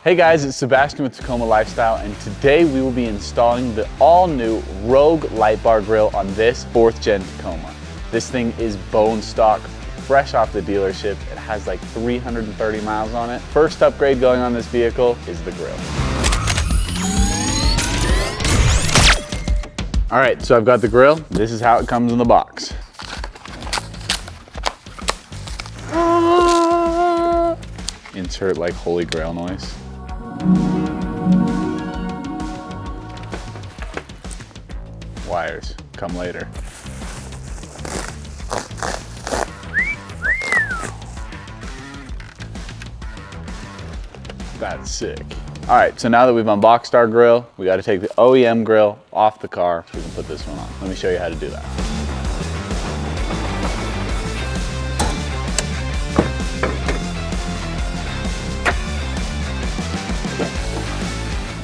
Hey guys, it's Sebastian with Tacoma Lifestyle, and today we will be installing the all-new Rogue light bar grill on this 4th gen Tacoma. This thing is bone stock, fresh off the dealership. It has like 330 miles on it. First upgrade going on this vehicle is the grill. All right, so I've got the grill. This is how it comes in the box. Insert like holy grail noise. Wires come later. That's sick. All right, so now that we've unboxed our grill, we got to take the OEM grill off the car so we can put this one on. Let me show you how to do that.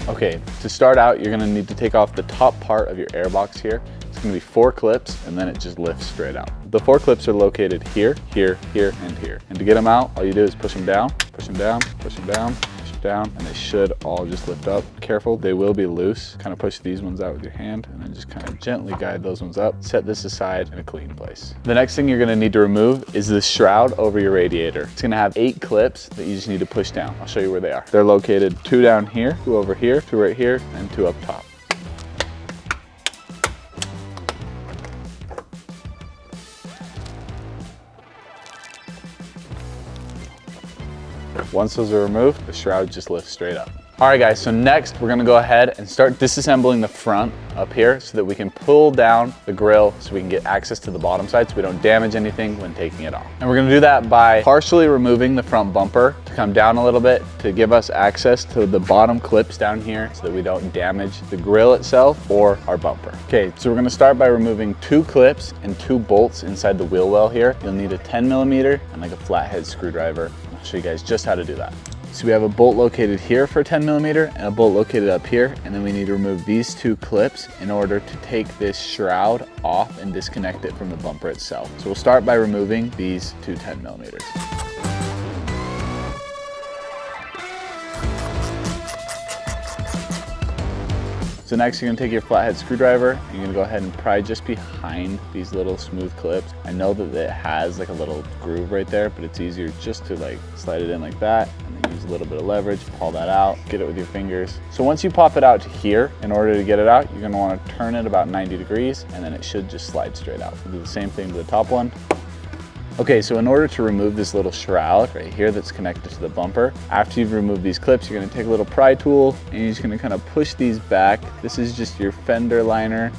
Okay, to start out, you're gonna need to take off the top part of your airbox here. It's gonna be 4 clips, and then it just lifts straight out. The 4 clips are located here, here, here, and here. And to get them out, all you do is push them down, push them down, push them down, push them down, and they should all just lift up. Careful, they will be loose. Kind of push these ones out with your hand, and then just kind of gently guide those ones up. Set this aside in a clean place. The next thing you're gonna need to remove is the shroud over your radiator. It's gonna have 8 clips that you just need to push down. I'll show you where they are. They're located 2 down here, 2 over here, 2 right here, and 2 up top. Once those are removed, the shroud just lifts straight up. All right guys, so next we're gonna go ahead and start disassembling the front up here so that we can pull down the grill so we can get access to the bottom side so we don't damage anything when taking it off. And we're gonna do that by partially removing the front bumper to come down a little bit to give us access to the bottom clips down here so that we don't damage the grill itself or our bumper. Okay, so we're gonna start by removing 2 clips and 2 bolts inside the wheel well here. You'll need a 10mm and like a flathead screwdriver. I'll show you guys just how to do that. So we have a bolt located here for 10mm and a bolt located up here, and then we need to remove these 2 clips in order to take this shroud off and disconnect it from the bumper itself. So we'll start by removing these 2 10mm. So next you're gonna take your flathead screwdriver and you're gonna go ahead and pry just behind these little smooth clips. I know that it has like a little groove right there, but it's easier just to like slide it in like that and then use a little bit of leverage, pull that out, get it with your fingers. So once you pop it out to here, in order to get it out, you're gonna wanna turn it about 90 degrees and then it should just slide straight out. We'll do the same thing to the top one. Okay, so in order to remove this little shroud right here that's connected to the bumper, after you've removed these clips, you're gonna take a little pry tool and you're just gonna kind of push these back. This is just your fender liner.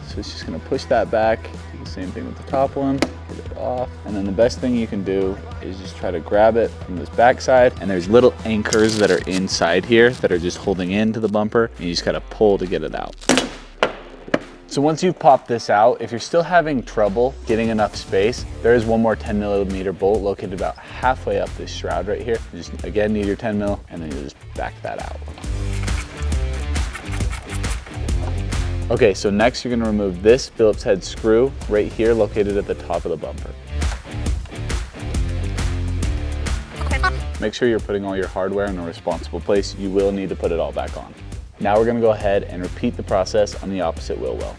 So it's just gonna push that back. Do the same thing with the top one, get it off. And then the best thing you can do is just try to grab it from this back side. And there's little anchors that are inside here that are just holding into the bumper. And you just gotta pull to get it out. So once you've popped this out, if you're still having trouble getting enough space, there is one more 10mm bolt located about halfway up this shroud right here. You just again need your 10mm and then you just back that out. Okay, so next you're gonna remove this Phillips head screw right here located at the top of the bumper. Make sure you're putting all your hardware in a responsible place. You will need to put it all back on. Now we're gonna go ahead and repeat the process on the opposite wheel well.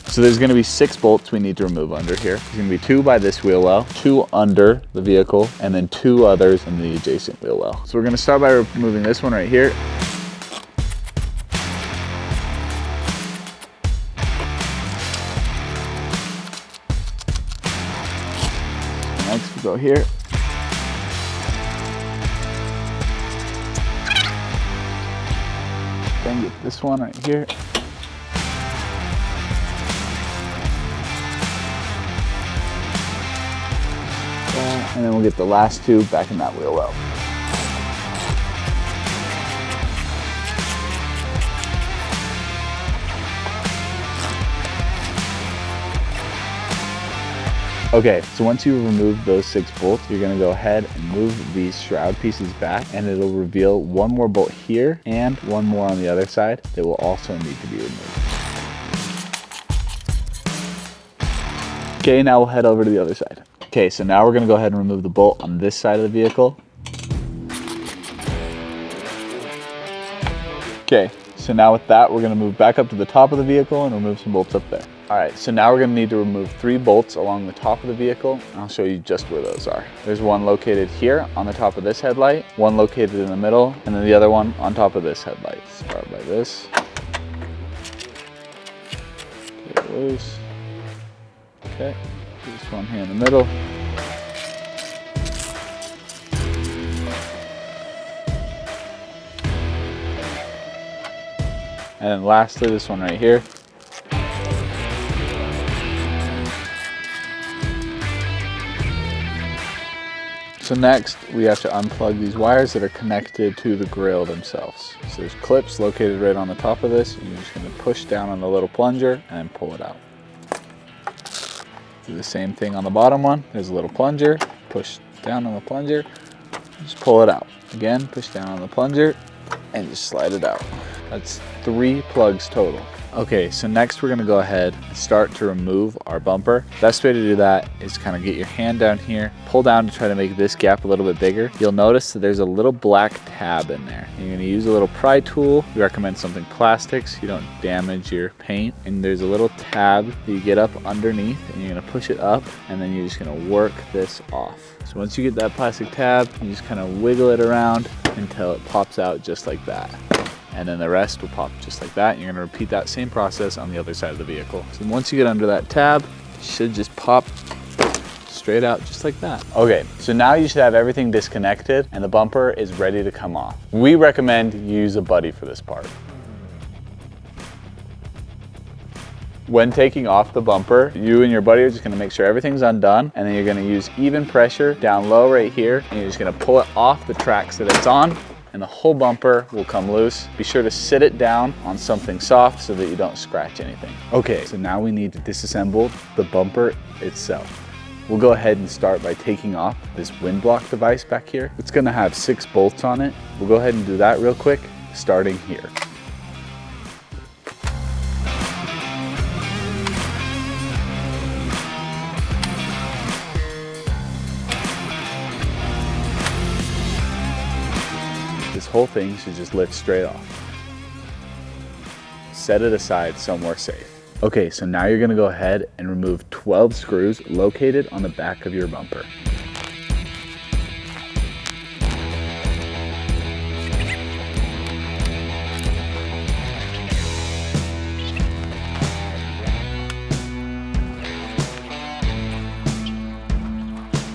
So there's gonna be 6 bolts we need to remove under here. There's gonna be 2 by this wheel well, 2 under the vehicle, and then 2 others in the adjacent wheel well. So we're gonna start by removing this one right here. Next we go here. Then get this one right here. And then we'll get the last 2 back in that wheel well. Okay, so once you remove those 6 bolts, you're gonna go ahead and move these shroud pieces back, and it'll reveal one more bolt here and one more on the other side that will also need to be removed. Okay, now we'll head over to the other side. Okay, so now we're gonna go ahead and remove the bolt on this side of the vehicle. Okay, so now with that, we're gonna move back up to the top of the vehicle and remove some bolts up there. All right, so now we're gonna need to remove 3 bolts along the top of the vehicle, and I'll show you just where those are. There's one located here on the top of this headlight, one located in the middle, and then the other one on top of this headlight. Start by this. Get it loose. Okay, this one here in the middle. And then lastly, this one right here. So next, we have to unplug these wires that are connected to the grill themselves. So there's clips located right on the top of this. You're just gonna push down on the little plunger and pull it out. Do the same thing on the bottom one. There's a little plunger, push down on the plunger, just pull it out. Again, push down on the plunger and just slide it out. That's 3 plugs total. Okay, so next we're gonna go ahead and start to remove our bumper. Best way to do that is kind of get your hand down here, pull down to try to make this gap a little bit bigger. You'll notice that there's a little black tab in there. You're gonna use a little pry tool. We recommend something plastic so you don't damage your paint. And there's a little tab that you get up underneath, and you're gonna push it up, and then you're just gonna work this off. So once you get that plastic tab, you just kind of wiggle it around until it pops out just like that. And then the rest will pop just like that. You're gonna repeat that same process on the other side of the vehicle. So once you get under that tab, it should just pop straight out just like that. Okay, so now you should have everything disconnected and the bumper is ready to come off. We recommend you use a buddy for this part. When taking off the bumper, you and your buddy are just gonna make sure everything's undone, and then you're gonna use even pressure down low right here, and you're just gonna pull it off the tracks that it's on, and the whole bumper will come loose. Be sure to sit it down on something soft so that you don't scratch anything. Okay, so now we need to disassemble the bumper itself. We'll go ahead and start by taking off this wind block device back here. It's gonna have 6 bolts on it. We'll go ahead and do that real quick, starting here. This whole thing should just lift straight off. Set it aside somewhere safe. Okay, so now you're gonna go ahead and remove 12 screws located on the back of your bumper.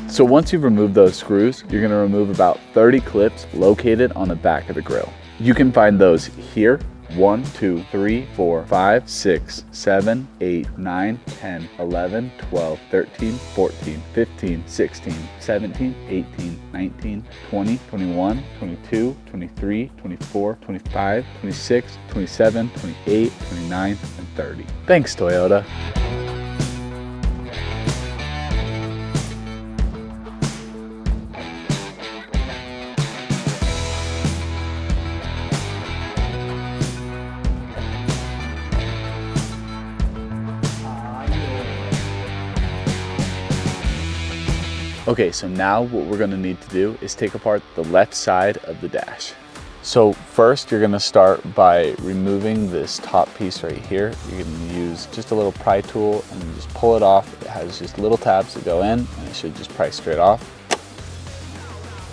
So once you've removed those screws, you're gonna remove about 30 clips located on the back of the grill. You can find those here. 1, 2, 3, 4, 5, 6, 7, 8, 9, 10, 11, 12, 13, 14, 15, 16, 17, 18, 19, 20, 21, 22, 23, 24, 25, 26, 27, 28, 29, and 30. Thanks, Toyota. Okay, so now what we're gonna need to do is take apart the left side of the dash. So first you're gonna start by removing this top piece right here. You're gonna use just a little pry tool and just pull it off. It has just little tabs that go in and it should just pry straight off.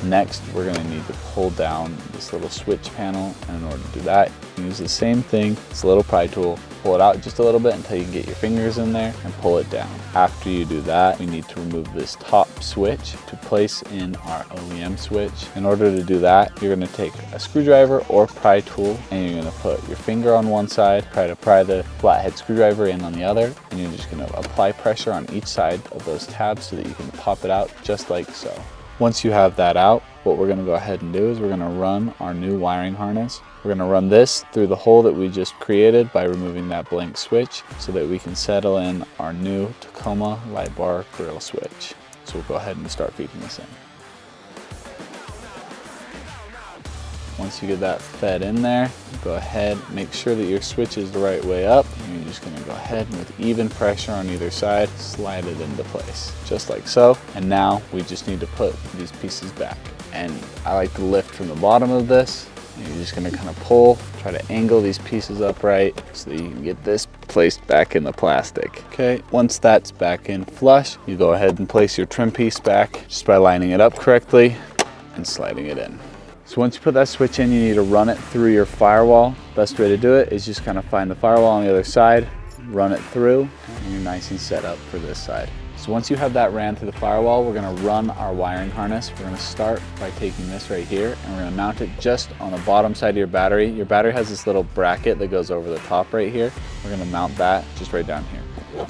Next, we're gonna need to pull down this little switch panel, and in order to do that, you use the same thing, this little pry tool, pull it out just a little bit until you can get your fingers in there and pull it down. After you do that, we need to remove this top switch to place in our OEM switch. In order to do that, you're gonna take a screwdriver or pry tool, and you're gonna put your finger on one side, try to pry the flathead screwdriver in on the other, and you're just gonna apply pressure on each side of those tabs so that you can pop it out just like so. Once you have that out, what we're gonna go ahead and do is we're gonna run our new wiring harness. We're gonna run this through the hole that we just created by removing that blank switch so that we can settle in our new Tacoma light bar grill switch. So we'll go ahead and start feeding this in. Once you get that fed in there, go ahead, make sure that your switch is the right way up. And you're just gonna go ahead and with even pressure on either side, slide it into place, just like so. And now we just need to put these pieces back. And I like to lift from the bottom of this. And you're just gonna kind of pull, try to angle these pieces upright so that you can get this placed back in the plastic. Okay, once that's back in flush, you go ahead and place your trim piece back just by lining it up correctly and sliding it in. So once you put that switch in, you need to run it through your firewall. Best way to do it is just kind of find the firewall on the other side, run it through, and you're nice and set up for this side. So once you have that ran through the firewall, we're gonna run our wiring harness. We're gonna start by taking this right here, and we're gonna mount it just on the bottom side of your battery. Your battery has this little bracket that goes over the top right here. We're gonna mount that just right down here.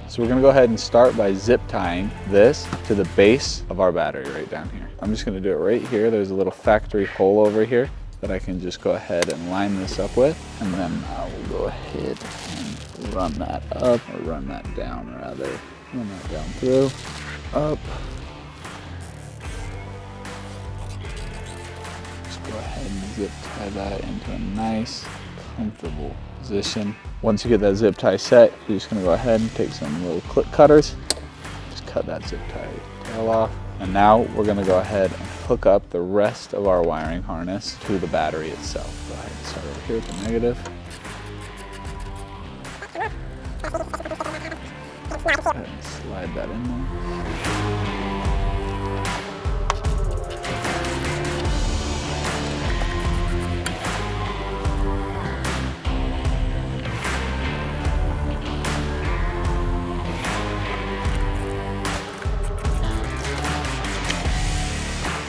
So we're gonna go ahead and start by zip tying this to the base of our battery right down here. I'm just gonna do it right here. There's a little factory hole over here that I can just go ahead and line this up with. And then I will go ahead and run that up, or run that down rather. Run that down through, up. Just go ahead and zip tie that into a nice, comfortable position. Once you get that zip tie set, you're just gonna go ahead and take some little clip cutters, just cut that zip tie tail off. And now we're gonna go ahead and hook up the rest of our wiring harness to the battery itself. Go ahead and start over here with the negative. Go ahead and slide that in there.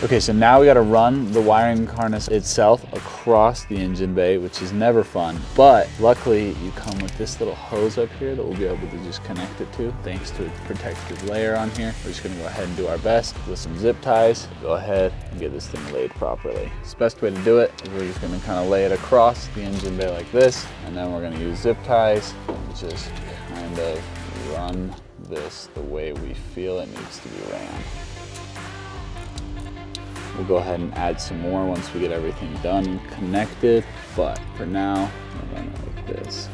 Okay, so now we gotta run the wiring harness itself across the engine bay, which is never fun. But luckily you come with this little hose up here that we'll be able to just connect it to, thanks to a protective layer on here. We're just gonna go ahead and do our best with some zip ties. Go ahead and get this thing laid properly. So the best way to do it is we're just gonna kind of lay it across the engine bay like this, and then we're gonna use zip ties and just kind of run this the way we feel it needs to be ran. We'll go ahead and add some more once we get everything done and connected, but for now, we'll run it like this.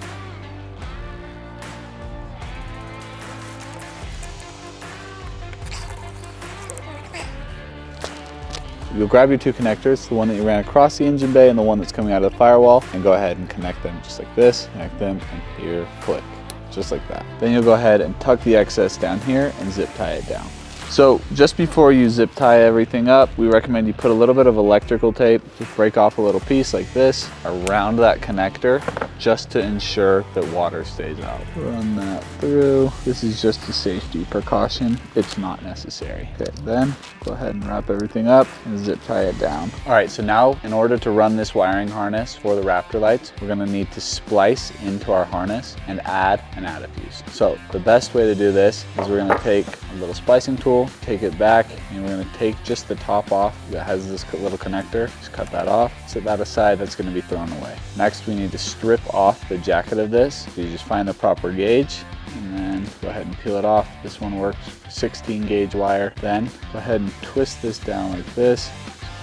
You'll grab your two connectors, the one that you ran across the engine bay and the one that's coming out of the firewall, and go ahead and connect them just like this, connect them, and here, click, just like that. Then you'll go ahead and tuck the excess down here and zip tie it down. So just before you zip tie everything up, we recommend you put a little bit of electrical tape, just break off a little piece like this around that connector, just to ensure that water stays out. Run that through. This is just a safety precaution. It's not necessary. Okay, then go ahead and wrap everything up and zip tie it down. All right, so now in order to run this wiring harness for the Raptor lights, we're gonna need to splice into our harness and add an adafuse. So the best way to do this is we're gonna take a little splicing tool, take it back, and we're gonna take just the top off that has this little connector. Just cut that off, set that aside, that's gonna be thrown away. Next, we need to strip off the jacket of this. So you just find the proper gauge, and then go ahead and peel it off. This one works for 16 gauge wire. Then go ahead and twist this down like this.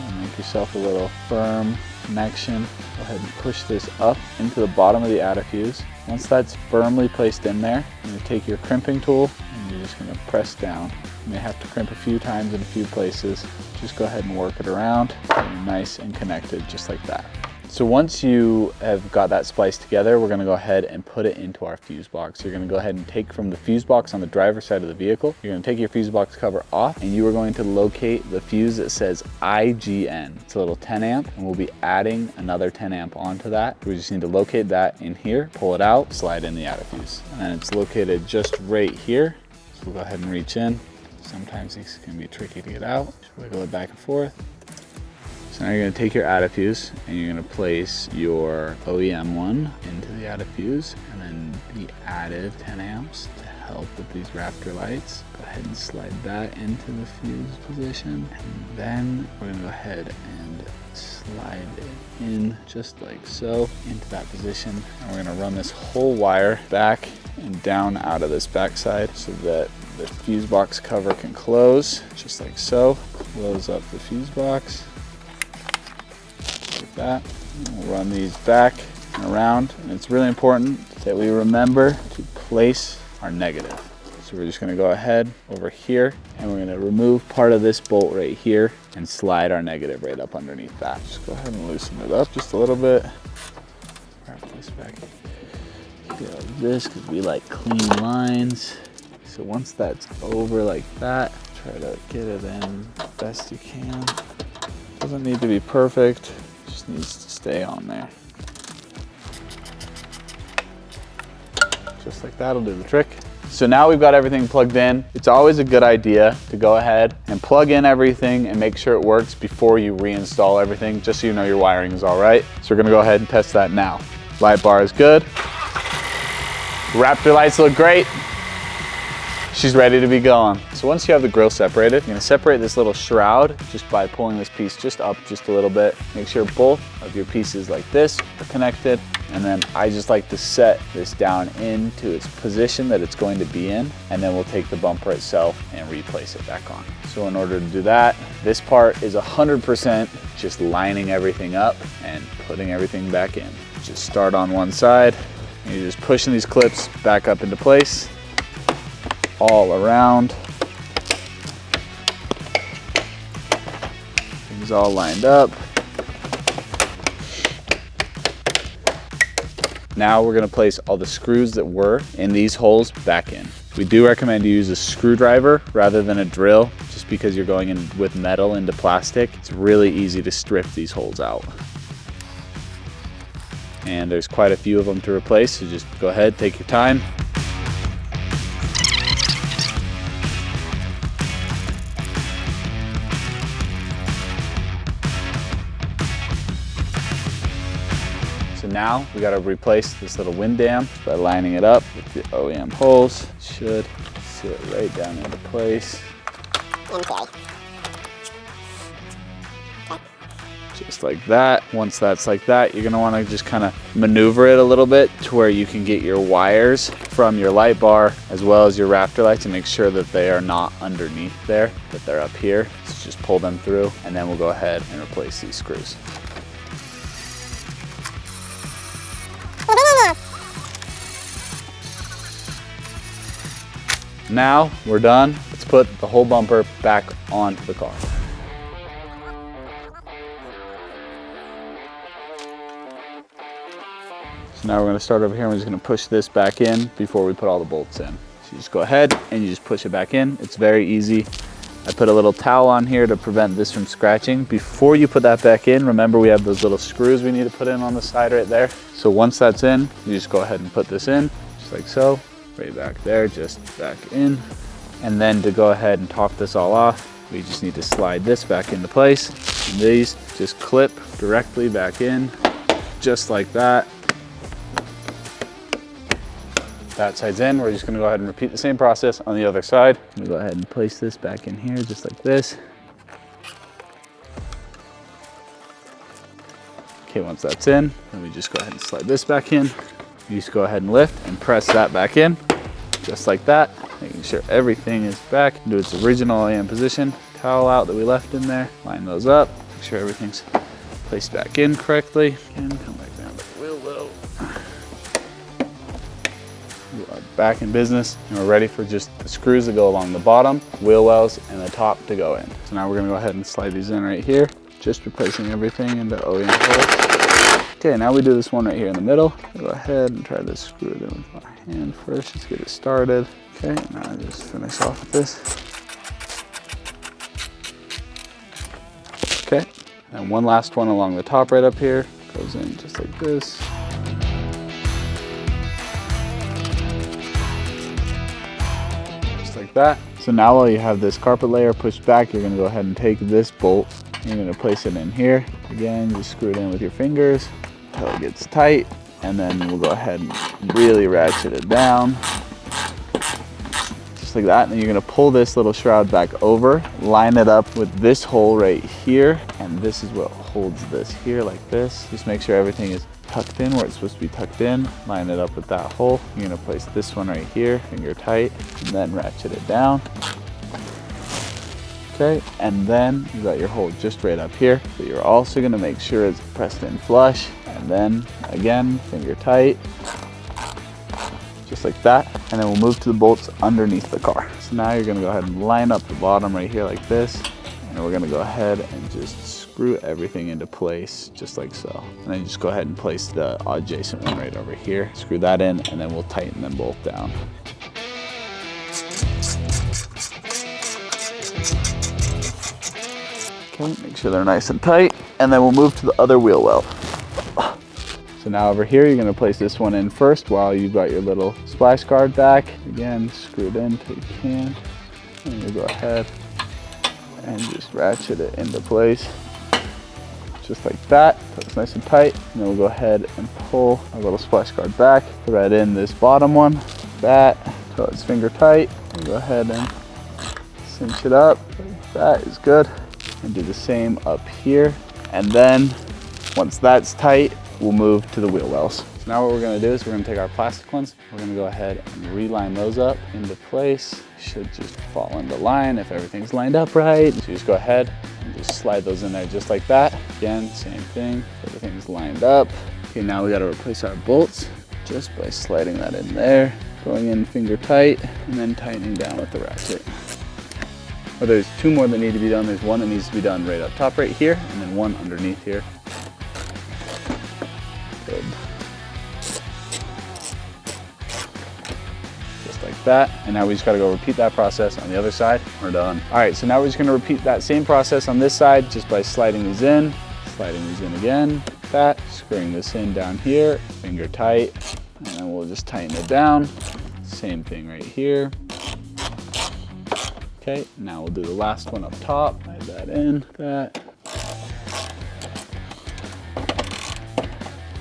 And make yourself a little firm connection. Go ahead and push this up into the bottom of the adafuse. Once that's firmly placed in there, you're gonna take your crimping tool and you're just gonna press down. You may have to crimp a few times in a few places. Just go ahead and work it around, and you're nice and connected just like that. So once you have got that spliced together, we're gonna go ahead and put it into our fuse box. You're gonna go ahead and take from the fuse box on the driver's side of the vehicle, you're gonna take your fuse box cover off, and you are going to locate the fuse that says IGN. It's a little 10 amp, and we'll be adding another 10 amp onto that. We just need to locate that in here, pull it out, slide in the adafuse. And it's located just right here. So we'll go ahead and reach in. Sometimes these can be tricky to get out. Just wiggle it back and forth. So now you're going to take your adafuse and you're going to place your OEM one into the adafuse, and then the added 10 amps to help with these Raptor lights. Go ahead and slide that into the fuse position. And then we're gonna go ahead and slide it in just like so into that position. And we're gonna run this whole wire back and down out of this backside so that the fuse box cover can close, just like so. Close up the fuse box, like that. And we'll run these back and around, and it's really important that we remember to place our negative. So we're just gonna go ahead over here, and we're gonna remove part of this bolt right here and slide our negative right up underneath that. Just go ahead and loosen it up just a little bit. Wrap this back here like this, because we like clean lines. So once that's over like that, try to get it in best you can. Doesn't need to be perfect, just needs to stay on there. Just like that'll do the trick. So now we've got everything plugged in. It's always a good idea to go ahead and plug in everything and make sure it works before you reinstall everything, just so you know your wiring is all right. So we're gonna go ahead and test that now. Light bar is good. Raptor lights look great. She's ready to be going. So once you have the grill separated, you're gonna separate this little shroud just by pulling this piece just up just a little bit. Make sure both of your pieces like this are connected. And then I just like to set this down into its position that it's going to be in. And then we'll take the bumper itself and replace it back on. So in order to do that, this part is 100% just lining everything up and putting everything back in. Just start on one side. And you're just pushing these clips back up into place. All around. Things all lined up. Now we're gonna place all the screws that were in these holes back in. We do recommend you use a screwdriver rather than a drill, just because you're going in with metal into plastic. It's really easy to strip these holes out. And there's quite a few of them to replace, so just go ahead, take your time. So now we got to replace this little wind dam by lining it up with the OEM holes. Should sit right down into place. Okay. Just like that. Once that's like that, you're going to want to just kind of maneuver it a little bit to where you can get your wires from your light bar as well as your Raptor lights, and make sure that they are not underneath there, that they're up here. So just pull them through, and then we'll go ahead and replace these screws. Now we're done. Let's put the whole bumper back onto the car. So now we're going to start over here, and we're just going to push this back in before we put all the bolts in. So you just go ahead and you just push it back in. It's very easy. I put a little towel on here to prevent this from scratching. Before you put that back in, remember we have those little screws we need to put in on the side right there. So once that's in, you just go ahead and put this in, just like so. Right back there, just back in. And then to go ahead and top this all off, we just need to slide this back into place. And these just clip directly back in, just like that. That side's in. We're just gonna go ahead and repeat the same process on the other side. I'm gonna go ahead and place this back in here, just like this. Okay, once that's in, then we just go ahead and slide this back in. You just go ahead and lift and press that back in, just like that, making sure everything is back into its original AM position. Towel out that we left in there, line those up, make sure everything's placed back in correctly. Again, come back down to the wheel well. We are back in business, and we're ready for just the screws that go along the bottom, wheel wells, and the top to go in. So now we're gonna go ahead and slide these in right here, just replacing everything into OEM holes. Okay, now we do this one right here in the middle. Go ahead and try to screw it in with my hand first, just get it started. Okay, now I just finish off with this. Okay, and one last one along the top right up here. Goes in just like this. Just like that. So now while you have this carpet layer pushed back, you're gonna go ahead and take this bolt. You're gonna place it in here. Again, just screw it in with your fingers until it gets tight, and then we'll go ahead and really ratchet it down. just like that. And then you're gonna pull this little shroud back over, line it up with this hole right here, and this is what holds this here like this. Just make sure everything is tucked in where it's supposed to be tucked in. Line it up with that hole. You're gonna place this one right here, finger tight, and then ratchet it down. Okay, and then you got your hole just right up here. But you're also gonna make sure it's pressed in flush, and then again, finger tight, just like that. And then we'll move to the bolts underneath the car. So now you're gonna go ahead and line up the bottom right here like this, and we're gonna go ahead and just screw everything into place just like so. And then just go ahead and place the adjacent one right over here. Screw that in, and then we'll tighten them both down. Okay, make sure they're nice and tight, and then we'll move to the other wheel well. So now over here, you're gonna place this one in first while you've got your little splash guard back. Again, screw it in till you can. And you go ahead and just ratchet it into place. Just like that, so it's nice and tight. And then we'll go ahead and pull our little splash guard back, thread in this bottom one, that, so it's finger tight. We'll go ahead and cinch it up, that is good. And do the same up here. And then, once that's tight, we'll move to the wheel wells. So now what we're gonna do is we're gonna take our plastic ones, we're gonna go ahead and reline those up into place. Should just fall into line if everything's lined up right. So you just go ahead and just slide those in there just like that. Again, same thing, everything's lined up. Okay, now we gotta replace our bolts just by sliding that in there, going in finger tight, and then tightening down with the ratchet. Well, there's two more that need to be done. There's one that needs to be done right up top right here, and then one underneath here. Good. Just like that. And now we just gotta go repeat that process on the other side. We're done. All right, so now we're just gonna repeat that same process on this side just by sliding these in, sliding these in again, like that, screwing this in down here, finger tight, and then we'll just tighten it down. Same thing right here. Okay, now we'll do the last one up top. Slide that in, that.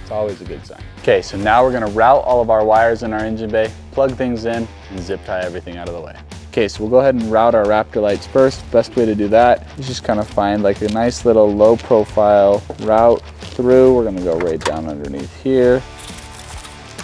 It's always a good sign. Okay, so now we're gonna route all of our wires in our engine bay, plug things in, and zip tie everything out of the way. Okay, so we'll go ahead and route our Raptor lights first. Best way to do that is just kind of find like a nice little low profile route through. We're gonna go right down underneath here.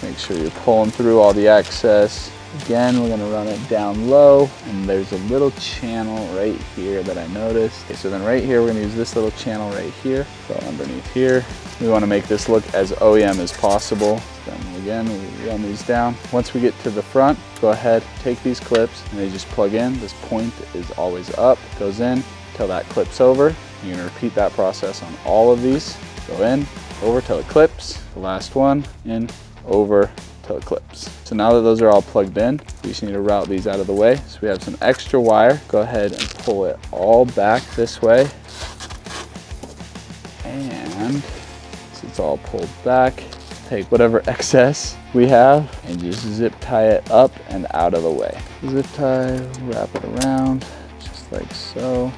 Make sure you're pulling through all the excess. Again, we're gonna run it down low, and there's a little channel right here that I noticed. Okay, so then right here, we're gonna use this little channel right here. So underneath here, we wanna make this look as OEM as possible. Then again, we run these down. Once we get to the front, go ahead, take these clips, and they just plug in. This point is always up, goes in till that clips over. You're gonna repeat that process on all of these. Go in, over till it clips. The last one, in, over, till it clips. So now that those are all plugged in, we just need to route these out of the way. So we have some extra wire. Go ahead and pull it all back this way. And so it's all pulled back. Take whatever excess we have and just zip tie it up and out of the way. Zip tie, wrap it around, just like so.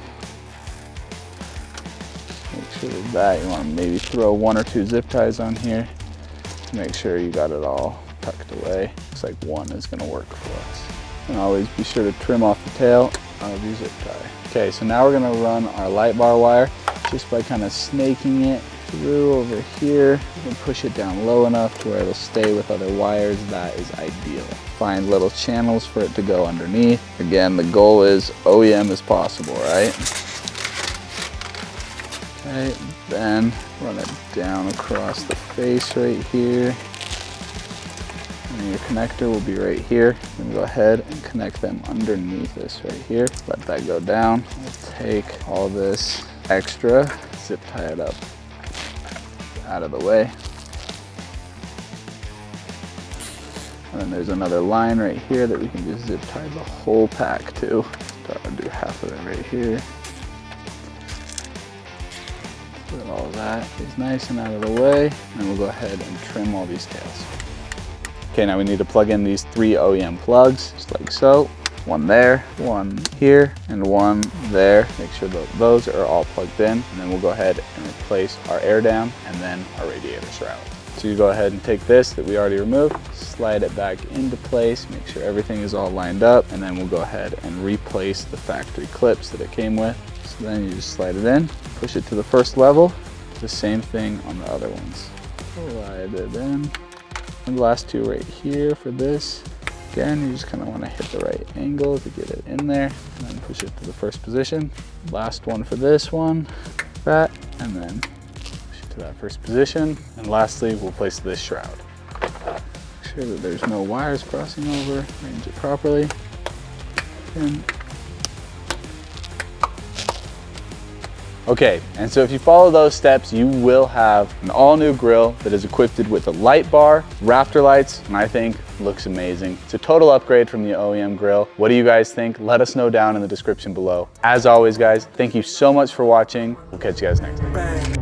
Make sure that you want to maybe throw 1 or 2 zip ties on here to make sure you got it all tucked away. Looks like one is gonna work for us. And always be sure to trim off the tail of your zip tie. Okay, so now we're gonna run our light bar wire just by kind of snaking it through over here. You can push it down low enough to where it'll stay with other wires. That is ideal. Find little channels for it to go underneath. Again, the goal is OEM as possible, right? Okay, then run it down across the face right here. And your connector will be right here. And go ahead and connect them underneath this right here. Let that go down. We'll take all this extra, zip tie it up out of the way. And then there's another line right here that we can just zip tie the whole pack to. Start to do half of it right here. Get all that is nice and out of the way. And we'll go ahead and trim all these tails. Okay, now we need to plug in these 3 OEM plugs, just like so. One there, one here, and one there. Make sure that those are all plugged in, and then we'll go ahead and replace our air dam and then our radiator shroud. So you go ahead and take this that we already removed, slide it back into place, make sure everything is all lined up, and then we'll go ahead and replace the factory clips that it came with. So then you just slide it in, push it to the first level, the same thing on the other ones. Slide it in. And the last two right here for this. Again, you just kind of want to hit the right angle to get it in there, and then push it to the first position. Last one for this one, that, and then push it to that first position. And lastly, we'll place this shroud. Make sure that there's no wires crossing over, arrange it properly. And okay, and so if you follow those steps, you will have an all-new grill that is equipped with a light bar, Raptor lights, and I think looks amazing. It's a total upgrade from the OEM grill. What do you guys think? Let us know down in the description below. As always, guys, thank you so much for watching. We'll catch you guys next time.